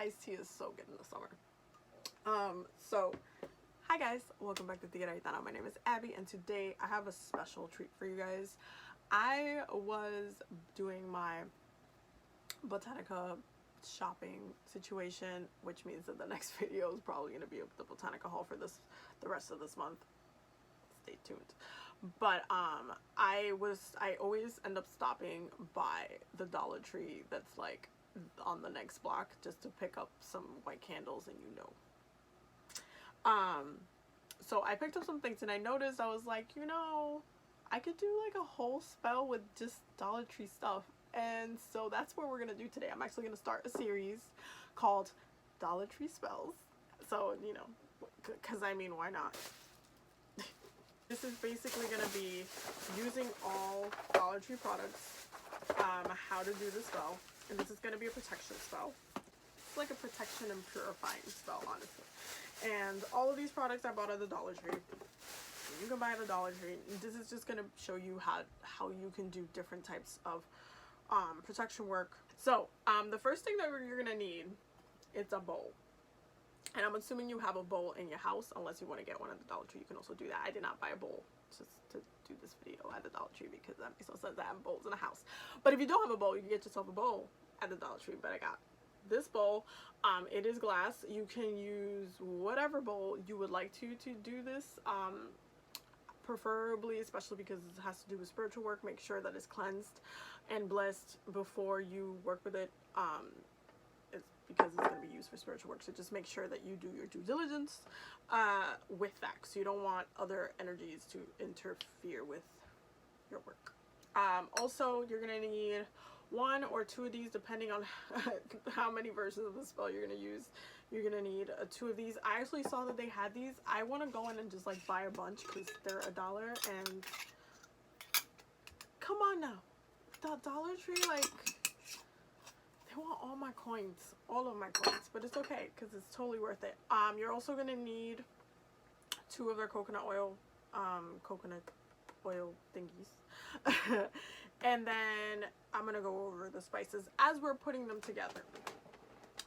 iced tea is so good in the summer. So hi guys, welcome back to TigeraGitana. My name is Abby, and today I have a special treat for you guys. I was doing my Botanica shopping situation, which means that the next video is probably going to be the Botanica haul for the rest of this month. Stay tuned. But I always end up stopping by the Dollar Tree that's like on the next block just to pick up some white candles, and so I picked up some things, and I noticed, I was like, I could do like a whole spell with just Dollar Tree stuff. And so that's what we're gonna do today. I'm actually gonna start a series called Dollar Tree Spells. So, because I mean, why not? This is basically gonna be using all Dollar Tree products, how to do the spell. And this is gonna be a protection spell. It's like a protection and purifying spell, honestly. And all of these products I bought at the Dollar Tree. You can buy at the Dollar Tree. This is just gonna show you how you can do different types of protection work. So the first thing that you're gonna need is a bowl. And I'm assuming you have a bowl in your house, unless you want to get one at the Dollar Tree. You can also do that. I did not buy a bowl just to do this video at the Dollar Tree, because that makes no sense. I have bowls in the house. But if you don't have a bowl, you can get yourself a bowl at the Dollar Tree. But I got this bowl. It is glass. You can use whatever bowl you would like to do this. Preferably, especially because it has to do with spiritual work, make sure that it's cleansed and blessed before you work with it. It's because it's going to be used for spiritual work, so just make sure that you do your due diligence with that, because you don't want other energies to interfere with your work. Also, you're going to need 1 or 2 of these, depending on how many versions of the spell you're going to use. You're going to need 2 of these. I actually saw that they had these. I want to go in and just like buy a bunch because they're $1, and come on now. The Dollar Tree, like, they want all my coins. All of my coins. But it's okay because it's totally worth it. You're also going to need 2 of their coconut oil thingies. And then I'm going to go over the spices as we're putting them together.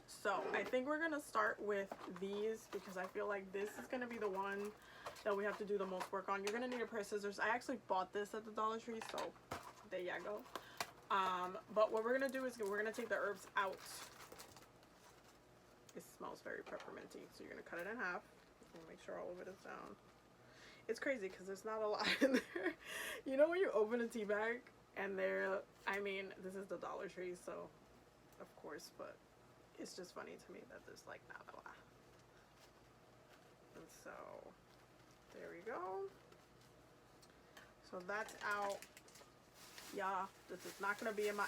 So I think we're going to start with these, because I feel like this is going to be the one that we have to do the most work on. You're going to need a pair of scissors. I actually bought this at the Dollar Tree, so there you go. But what we're going to do is we're going to take the herbs out. It smells very pepperminty, so you're going to cut it in half. Make sure all of it is down. It's crazy because there's not a lot in there. You know when you open a tea bag and this is the Dollar Tree, so of course, but it's just funny to me that there's like not a lot. And so there we go. So that's out. Yeah, this is not gonna be in my.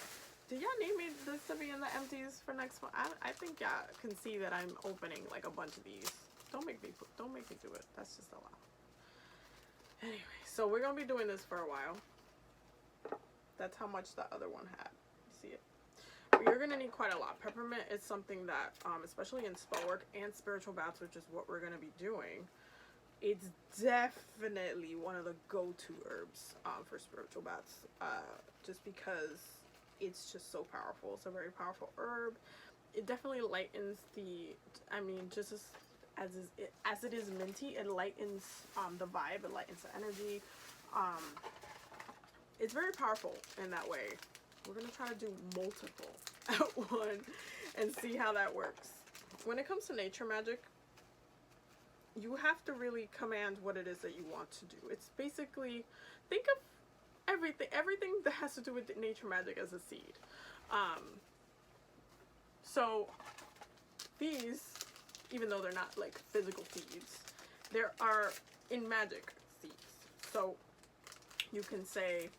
Did y'all need me this to be in the empties for next month? I think y'all can see that I'm opening like a bunch of these. Don't make me do it. That's just a lot. Anyway, so we're gonna be doing this for a while. That's how much the other one had. You see it? But you're gonna need quite a lot. Peppermint is something that, especially in spell work and spiritual baths, which is what we're gonna be doing, it's definitely one of the go-to herbs for spiritual baths. Just because it's just so powerful. It's a very powerful herb. It definitely lightens just as it is minty, it lightens the vibe, it lightens the energy. It's very powerful in that way. We're gonna try to do multiple at one and see how that works. When it comes to nature magic, you have to really command what it is that you want to do. It's basically, think of everything that has to do with nature magic as a seed. So these, even though they're not like physical seeds, there are in magic seeds. So you can say,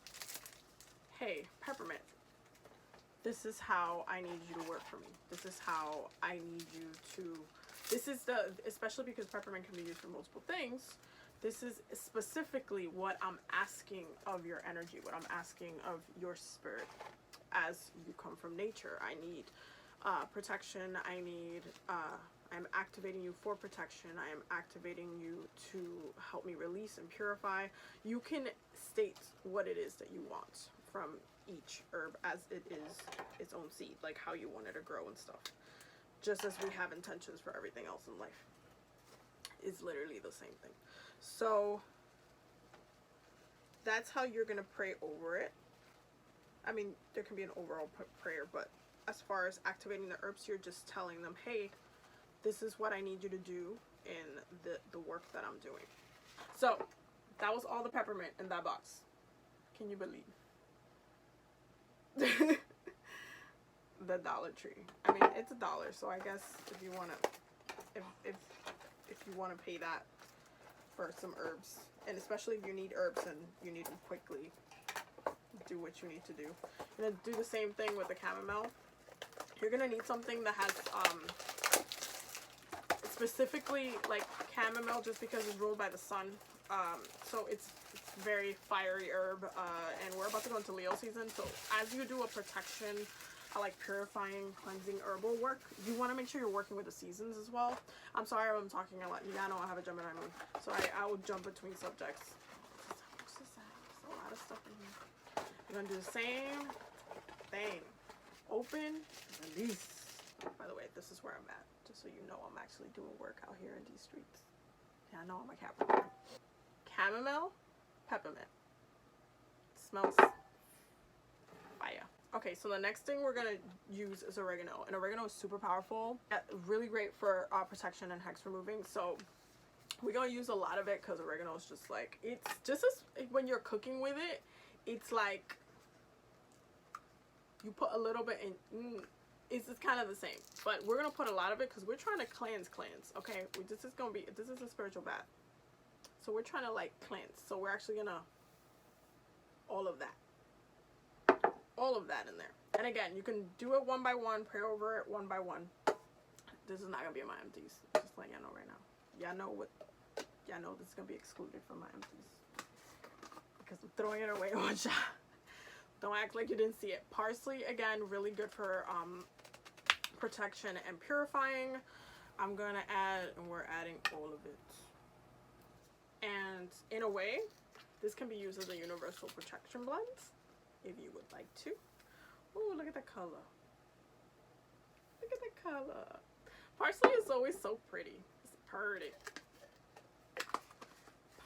hey, peppermint, this is how I need you to work for me. This is how I need you to, especially because peppermint can be used for multiple things, this is specifically what I'm asking of your energy, what I'm asking of your spirit as you come from nature. I need protection. I'm activating you for protection. I am activating you to help me release and purify. You can state what it is that you want from each herb as it is its own seed, like how you want it to grow and stuff. just as we have intentions for everything else in life. It's literally the same thing. So that's how you're gonna pray over it. I mean, there can be an overall prayer, but as far as activating the herbs, you're just telling them, hey, this is what I need you to do in the work that I'm doing. So that was all the peppermint in that box. Can you believe? The Dollar Tree. I mean, it's $1, so I guess if you wanna, if you wanna pay that for some herbs, and especially if you need herbs and you need them quickly, do what you need to do. You're gonna do the same thing with the chamomile. You're gonna need something that has specifically like chamomile, just because it's ruled by the sun. So it's very fiery herb, and we're about to go into Leo season. So as you do a protection, like purifying, cleansing herbal work, you want to make sure you're working with the seasons as well. I'm sorry I'm talking a lot. Yeah, I know I have a Gemini moon, so I will jump between subjects. There's a lot of stuff in here. You're gonna do the same thing. Open, release. By the way, this is where I'm at, just so you know I'm actually doing work out here in these streets. Yeah, I know I'm a Capricorn. Chamomile, peppermint. It smells fire. Okay, so the next thing we're gonna use is oregano, and oregano is super powerful. Really great for protection and hex removing. So we're gonna use a lot of it because oregano is just like, it's just as when you're cooking with it, it's like you put a little bit in. It's kind of the same, but we're gonna put a lot of it because we're trying to cleanse. Okay, this is a spiritual bath, so we're trying to like cleanse. So we're actually gonna all of that in there. And again, you can do it one by one, pray over it one by one. This is not gonna be in my empties. Just letting y'all know right now. Y'all know this is gonna be excluded from my empties because I'm throwing it away in one shot. Don't act like you didn't see it. Parsley, again, really good for protection and purifying. I'm gonna add, and we're adding all of it. And in a way, this can be used as a universal protection blend, if you would like to. Oh, look at the color. Look at the color. Parsley is always so pretty. It's pretty.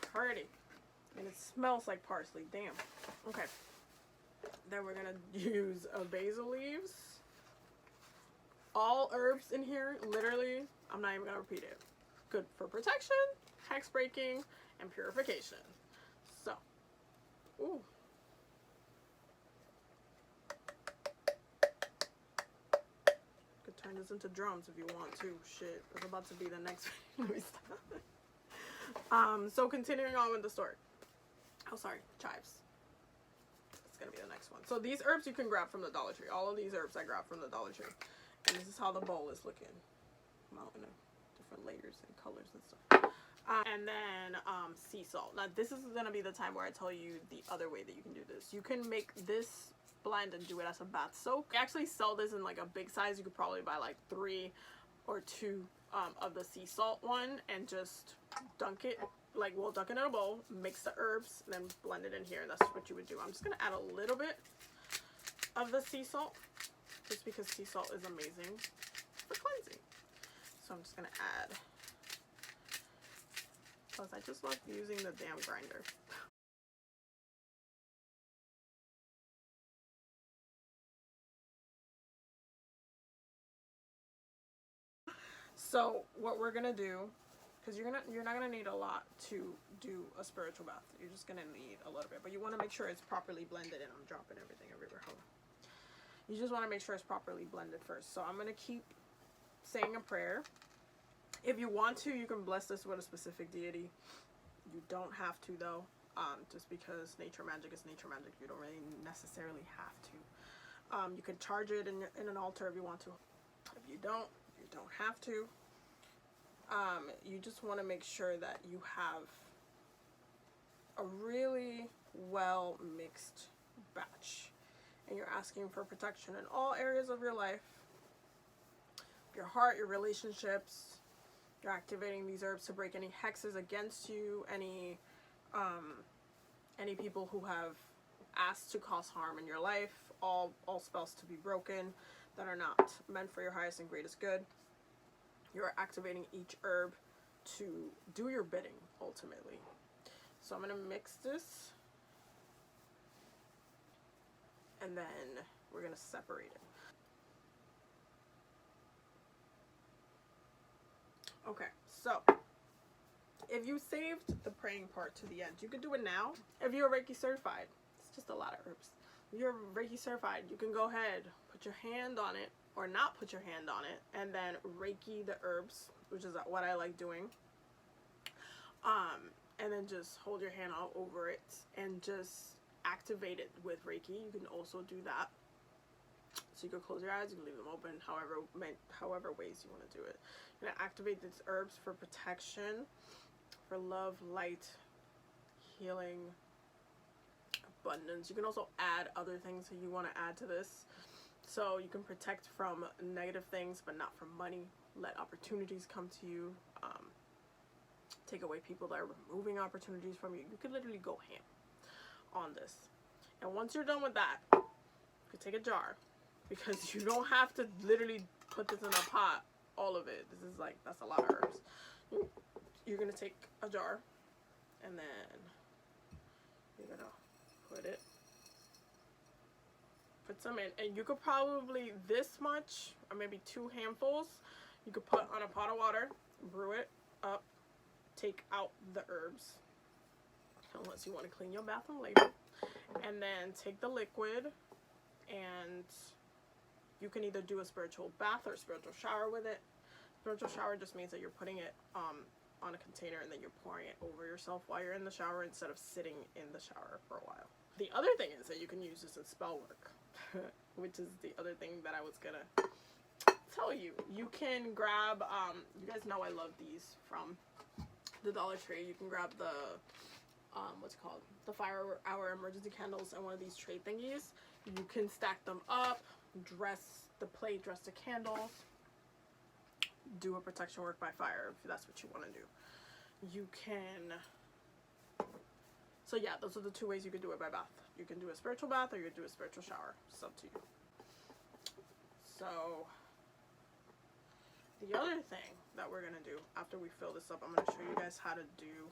Pretty. And it smells like parsley. Damn. Okay. Then we're gonna use basil leaves. All herbs in here, literally, I'm not even gonna repeat it. Good for protection, hex breaking, and purification. So, ooh. Could turn this into drums if you want to. Shit, it's about to be the next video. So continuing on with the story. Oh, sorry, chives. It's gonna be the next one. So these herbs you can grab from the Dollar Tree. All of these herbs I grabbed from the Dollar Tree. And this is how the bowl is looking. Well, in different layers and colors and stuff. And then sea salt. Now this is gonna be the time where I tell you the other way that you can do this. You can make this blend and do it as a bath soak. I actually sell this in like a big size. You could probably buy like 3 or 2 of the sea salt one and just dunk it. Like, we'll dunk it in a bowl, mix the herbs, and then blend it in here. That's what you would do. I'm just gonna add a little bit of the sea salt, just because sea salt is amazing for cleansing. So I'm just gonna add, because I just love using the damn grinder. So what we're gonna do, because you're not gonna need a lot to do a spiritual bath. You're just gonna need a little bit, but you want to make sure it's properly blended. And I'm dropping everything everywhere. Hold on. You just want to make sure it's properly blended first. So I'm gonna keep saying a prayer. If you want to, you can bless this with a specific deity. You don't have to though. Just because nature magic is nature magic, you don't really necessarily have to. You could charge it in an altar if you want to. If you don't have to. You just want to make sure that you have a really well mixed batch, and you're asking for protection in all areas of your life, your heart, your relationships. You're activating these herbs to break any hexes against you, any people who have asked to cause harm in your life, all spells to be broken. that are not meant for your highest and greatest good. You're activating each herb to do your bidding, ultimately. So I'm going to mix this, and then we're going to separate it. Okay, so if you saved the praying part to the end, you could do it now. If you're Reiki certified, it's just a lot of herbs. If you're Reiki certified, you can go ahead, put your hand on it, or not put your hand on it, and then Reiki the herbs, which is what I like doing. And then just hold your hand all over it and just activate it with Reiki. You can also do that. So you can close your eyes, you can leave them open, however ways you want to do it. You're going to activate these herbs for protection, for love, light, healing, abundance. You can also add other things that you want to add to this. So you can protect from negative things, but not from money. Let opportunities come to you. Take away people that are removing opportunities from you. You could literally go ham on this. And once you're done with that, you could take a jar, because you don't have to literally put this in a pot, all of it. This is like, that's a lot of herbs. You're going to take a jar, and then you're going to put some in. And you could probably, this much, or maybe 2 handfuls, you could put on a pot of water, brew it up, take out the herbs, unless you want to clean your bathroom later, and then take the liquid, and you can either do a spiritual bath or a spiritual shower with it. Spiritual shower just means that you're putting it on a container, and then you're pouring it over yourself while you're in the shower, instead of sitting in the shower for a while. The other thing is that you can use this in spell work, which is the other thing that I was gonna tell you. You can grab, you guys know I love these from the Dollar Tree. You can grab the, what's it called? The Fire Hour emergency candles and one of these tray thingies. You can stack them up, dress the plate, dress the candles, do a protection work by fire if that's what you want to do. You can, so yeah, those are the 2 ways you can do it by bath. You can do a spiritual bath, or you can do a spiritual shower. It's up to you. So the other thing that we're going to do after we fill this up, I'm going to show you guys how to do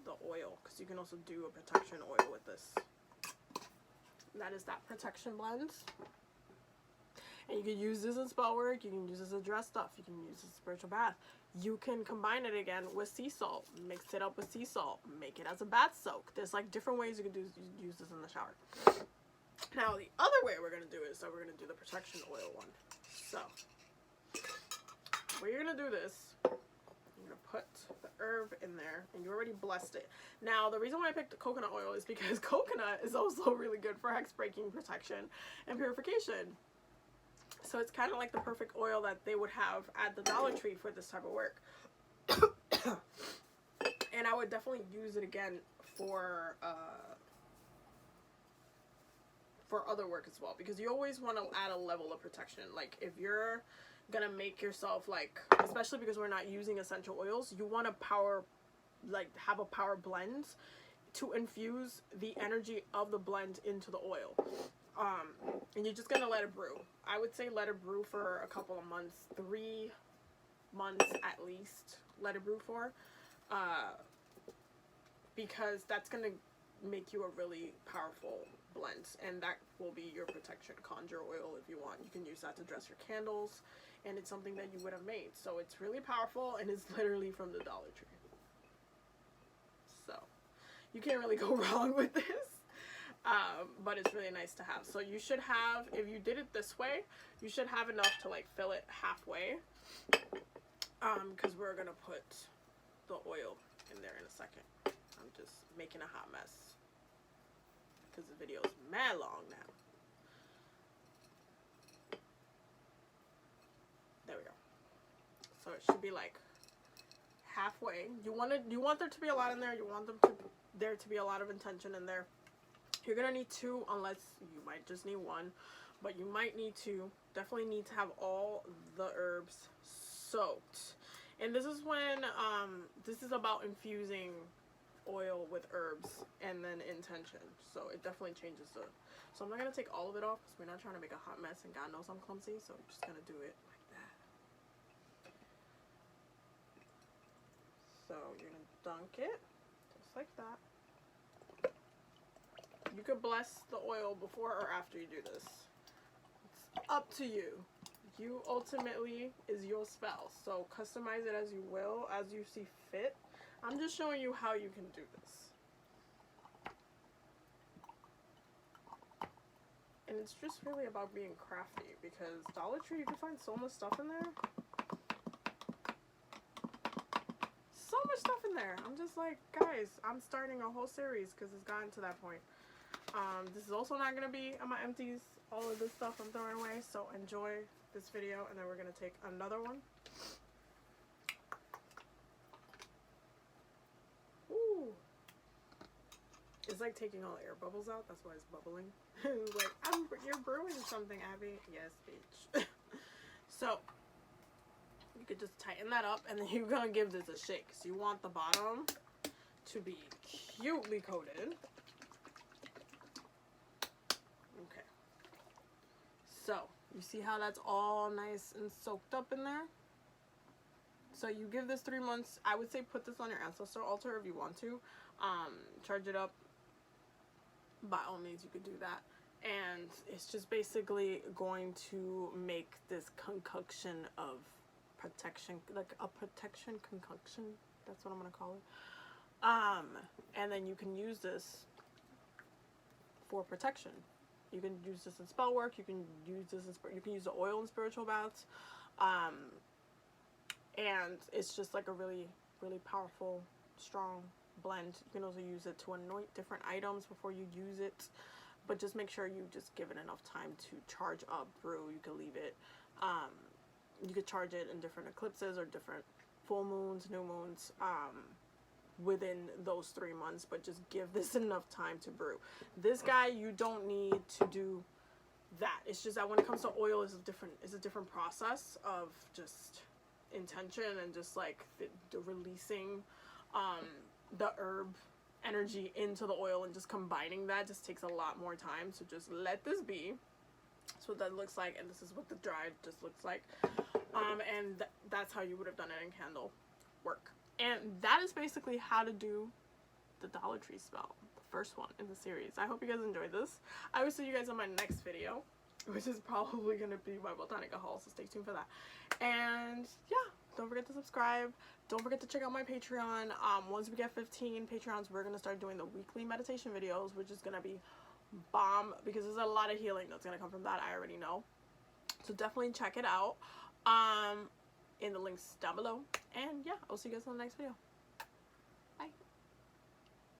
the oil, because you can also do a protection oil with this. And that is that protection blend. And you can use this in spell work, you can use this as dress stuff, you can use this as spiritual bath. You can combine it again with sea salt, mix it up with sea salt, make it as a bath soak. There's like different ways you can use this in the shower. Now the other way we're going to do it is that we're going to do the protection oil one. So where you're going to do this, you're going to put the herb in there, and you already blessed it. Now, the reason why I picked the coconut oil is because coconut is also really good for hex breaking, protection, and purification. So it's kind of like the perfect oil that they would have at the Dollar Tree for this type of work. And I would definitely use it again for other work as well, because you always want to add a level of protection. Like if you're gonna make yourself, like, especially because we're not using essential oils, you want to have a power blend to infuse the energy of the blend into the oil. And you're just gonna let it brew. I would say let it brew for a couple of months, 3 months at least. Let it brew for, because that's gonna make you a really powerful blend, and that will be your protection conjure oil if you want. You can use that to dress your candles, and it's something that you would have made. So it's really powerful, and it's literally from the Dollar Tree. So you can't really go wrong with this. But it's really nice to have. So you should have, if you did it this way, you should have enough to like fill it halfway. Because we're gonna put the oil in there in a second. I'm just making a hot mess because the video is mad long now. There we go. So it should be like halfway. You want there to be a lot in there. You want there to be a lot of intention in there. You're gonna need 2, unless you might just need 1, but you might need 2. Definitely need to have all the herbs soaked. And this is when this is about infusing oil with herbs and then intention. So it definitely changes the So I'm not going to take all of it off because we're not trying to make a hot mess, and God knows I'm clumsy, so I'm just going to do it like that. So you're going to dunk it just like that. You could bless the oil before or after you do this. It's up to you. You ultimately is your spell, so customize it as you will, as you see fit. I'm just showing you how you can do this. And it's just really about being crafty, because Dollar Tree, you can find so much stuff in there. So much stuff in there. I'm just like, guys, I'm starting a whole series because it's gotten to that point. This is also not going to be on my empties, all of this stuff I'm throwing away, so enjoy this video, and then we're going to take another one. Ooh. It's like taking all the air bubbles out, that's why it's bubbling. Like, you're brewing something, Abby. Yes, bitch. So, you could just tighten that up, and then you're going to give this a shake. So you want the bottom to be cutely coated. Okay. So, you see how that's all nice and soaked up in there? So you give this 3 months. I would say put this on your ancestor altar if you want to. Charge it up. By all means, you could do that. And it's just basically going to make this concoction of protection, like a protection concoction. That's what I'm going to call it. And then you can use this for protection. You can use this in spell work. You can use this you can use the oil in spiritual baths. And it's just like a really, really powerful, strong blend. You can also use it to anoint different items before you use it. But just make sure you just give it enough time to charge up, brew. You can leave it. You could charge it in different eclipses or different full moons, new moons. Within those 3 months, but just give this enough time to brew. This guy, you don't need to do that. It's just that when it comes to oil, it's a different process of just intention and just like the releasing the herb energy into the oil, and just combining that just takes a lot more time. So just let this be. That's what that looks like, and this is what the dried just looks like. And that's how you would have done it in candle work. And that is basically how to do the Dollar Tree spell, the first one in the series. I hope you guys enjoyed this. I will see you guys on my next video, which is probably going to be my Botanica haul, so stay tuned for that. And yeah, don't forget to subscribe. Don't forget to check out my Patreon. Once we get 15 Patreons, we're going to start doing the weekly meditation videos, which is going to be bomb, because there's a lot of healing that's going to come from that. I already know. So definitely check it out. In the links down below. And yeah, I'll see you guys in the next video.